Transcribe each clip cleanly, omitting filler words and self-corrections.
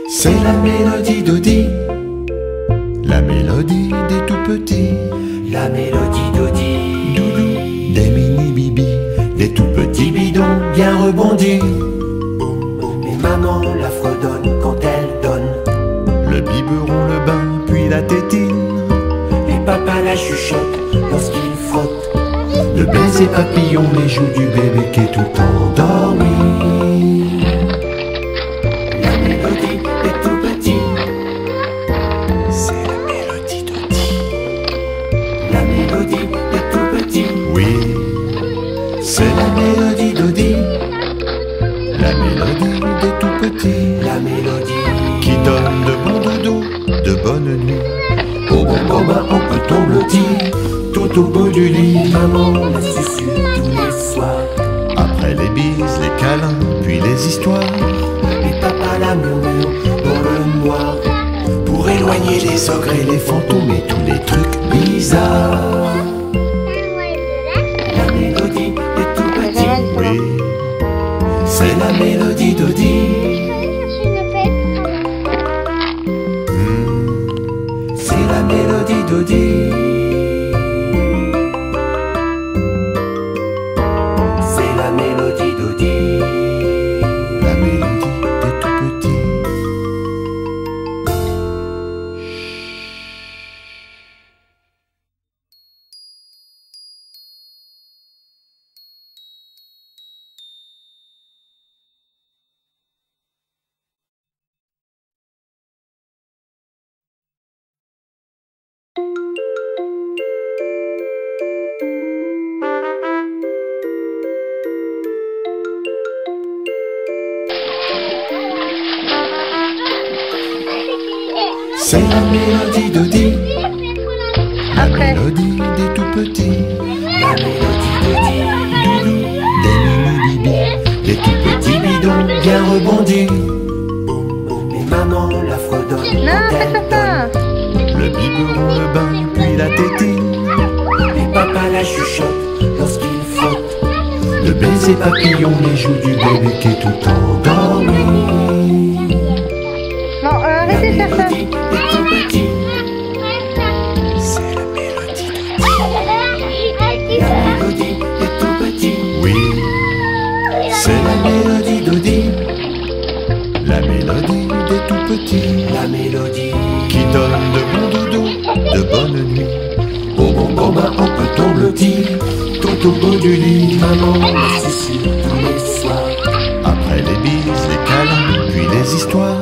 C'est la mélodie d'Odi, la mélodie des tout petits, la mélodie d'Odi, Doudou, des mini-bibi, des tout petits bidons bien rebondis. Mais maman la fredonne quand elle donne le biberon, le bain, puis la tétine. Et papa la chuchote lorsqu'il frotte Le baiser papillon, les joues du bébé qui est tout endormi. la mélodie des tout petits. C'est la mélodie d'Odi. La mélodie des tout petits. Oui, c'est la mélodie d'Odi, la mélodie des tout petits, La mélodie qui donne de bons doudous, de bonnes nuits. au bon bain on peut on blottit tout au bout du lit. Maman la susurre tous les soirs. Après les bises, les câlins, puis les histoires. Et papa la murmure dans le noir Pour éloigner les ogres et les fantômes et tous les trucs bizarres. La mélodie des tout petits. Oui, C'est la mélodie d'Odi. C'est la mélodie d'Odi. C'est la mélodie d'Odi. la mélodie des tout petits. C'est la mélodie d'Odi, la mélodie des tout petits, La mélodie d'Odi. des mini-bibis, des tout petits bidons bien rebondis. Mais maman la fredonne Non, quand fais elle pas donne. ça. Le biberon, le bain, puis la tétine. Et papa la chuchote lorsqu'il frotte Le baiser papillon, les joues du bébé qui est tout endormi. Bon, La arrêtez de faire ça. mélodie des tout petits. C'est la mélodie d'Odi. La mélodie des tout petits. Oui, c'est la mélodie d'Odi, la mélodie des tout petits, La mélodie qui donne de bons doudous, de bonnes nuits. au bon bain on peut on blottit tout au bout du lit. Maman la susurre tous les soirs. Après les bises, les câlins, puis les histoires.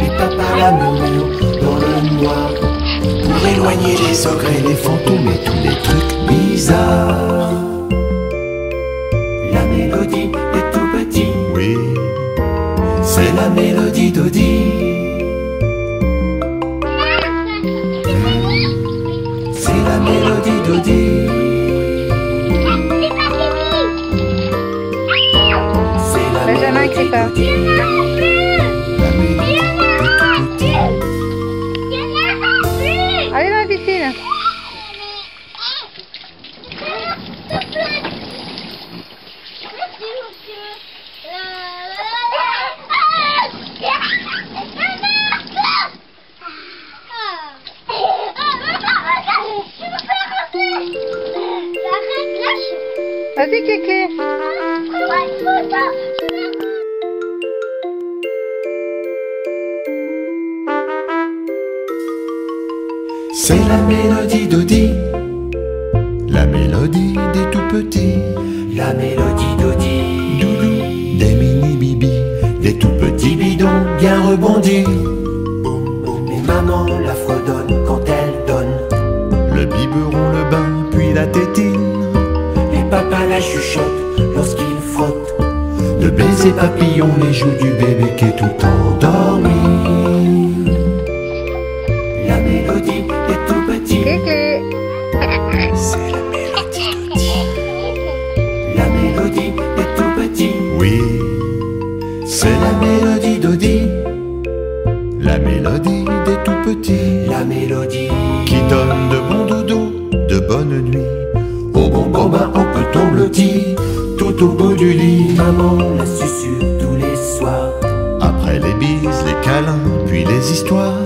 Et papa la murmure dans le noir Pour éloigner les ogres et les fantômes et tous les trucs bizarres. La mélodie des tout petits. Oui, C'est la mélodie d'Odi. C'est la mélodie d'Odi. C'est la Benjamin, crie mélodie pas. d'Odi. la mélodie des tout petits. Allez dans la piscine. Vas-y, Kéké. C'est la mélodie d'Odi, la mélodie des tout petits, La mélodie d'Odi. Doudou, des mini-bibis, des tout petits bidons bien rebondis. Mais maman la fredonne quand elle donne. Le biberon, le bain, puis la tétine. Et papa la chuchote lorsqu'il frotte Le baiser papillon, les joues du bébé qui est tout endormi. la mélodie des tout petits. Kéké. C'est la mélodie d'Odi. La mélodie des tout petits. Oui, c'est la mélodie d'Odi, la mélodie mélodie des tout petits, la mélodie qui donne de bons dodos, de bonnes nuits. au bon copain on peut tomber le dit, tout au bout du lit. Maman la susurre tous les soirs, Après les bises, les câlins, puis les histoires.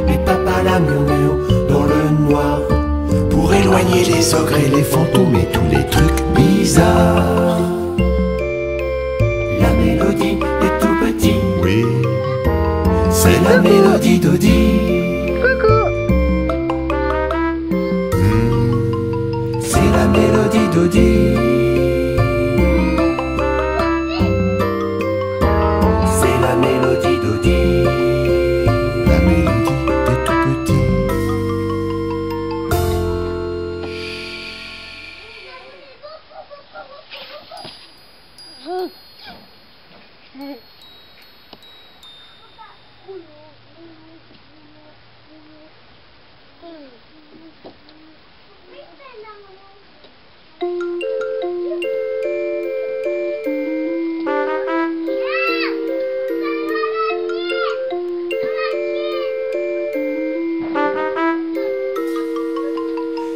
et papa la murmure dans le noir, pour éloigner les ogres et les fantômes et tous les trucs bizarres. La mélodie des tout petits, Oui, c'est la mélodie d'Odie. Coucou. C'est la mélodie d'Odie. C'est la mélodie d'Odie. la mélodie des tout petits.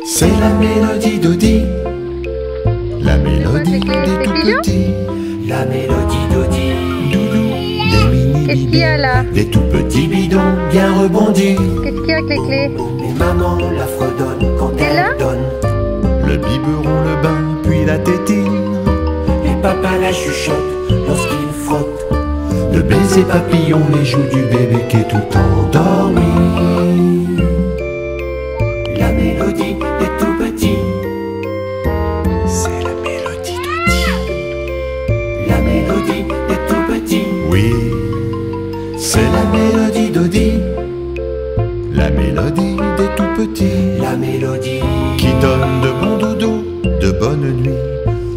C'est la mélodie d'Odie. La mélodie des tout pigeons petits. La mélodie d'Odie. Doudou, des mini Qu'est-ce qu'il y a là? Des tout petits bidons bien rebondis. Qu'est-ce qu'il y a avec les clés? Et maman la fredonne quand C'est là elle donne. le biberon, le bain, puis la tétine. Et papa la chuchote lorsqu'il frotte. De baisers papillons les joues du bébé qui est tout endormi. La mélodie des tout petits. C'est la mélodie d'Odie. La mélodie des tout petits. Oui, C'est la mélodie d'Odie. la mélodie des tout petits, La mélodie qui donne de bons dodos, de bonnes nuits.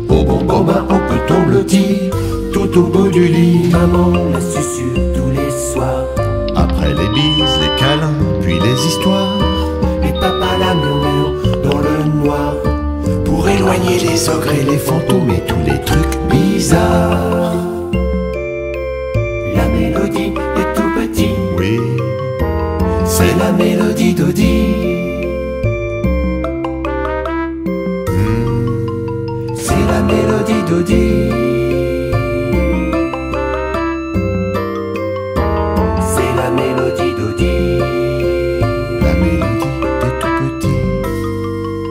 au bon copain on peut tomber le dit, tout au bout du lit. Maman la susurre tous les soirs, Après les bises, les câlins, puis les histoires. et papa la murmure dans le noir, pour éloigner les ogres et les fantômes et tous les trucs bizarres. La mélodie des tout petits, Oui, c'est la mélodie d'Odie. C'est la mélodie d'Odie. C'est la mélodie d'Odie. la mélodie des tout petits.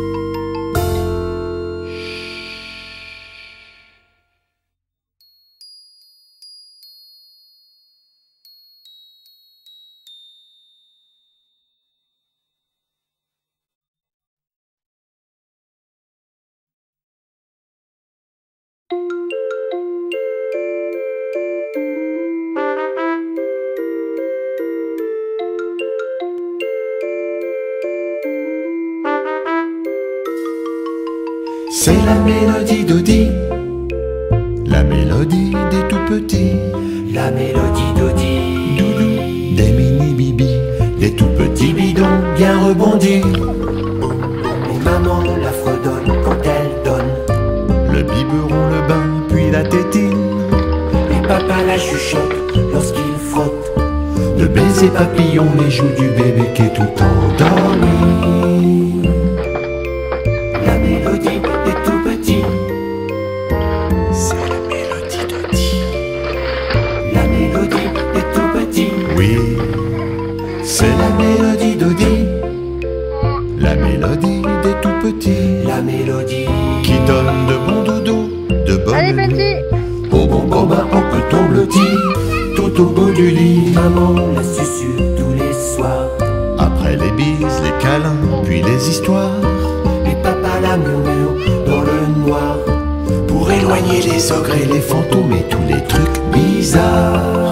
C'est la mélodie d'Odie. La mélodie des tout petits, La mélodie d'Odie. Doudou, des mini bibis, Des tout petits bidons bien rebondis. Et maman la fredonne quand elle donne. le biberon, le bain, puis la tétine. Et papa la chuchote lorsqu'il frotte. De baisers papillons les joues du bébé qui est tout endormi. La mélodie des tout petits. C'est la mélodie d'Odie. La mélodie des tout petits. Oui, C'est la mélodie d'Odie. la mélodie des tout petits, La mélodie qui donne de bons dodos, de Allez, bonnes nuits. petit. au bon copain on peut tomber le dit, tout au bout du lit. Maman la susurre tous les soirs, Après les bises, les câlins, puis les histoires. et papa la murmure dans le noir, pour éloigner les ogres et les fantômes et tous les trucs bizarres.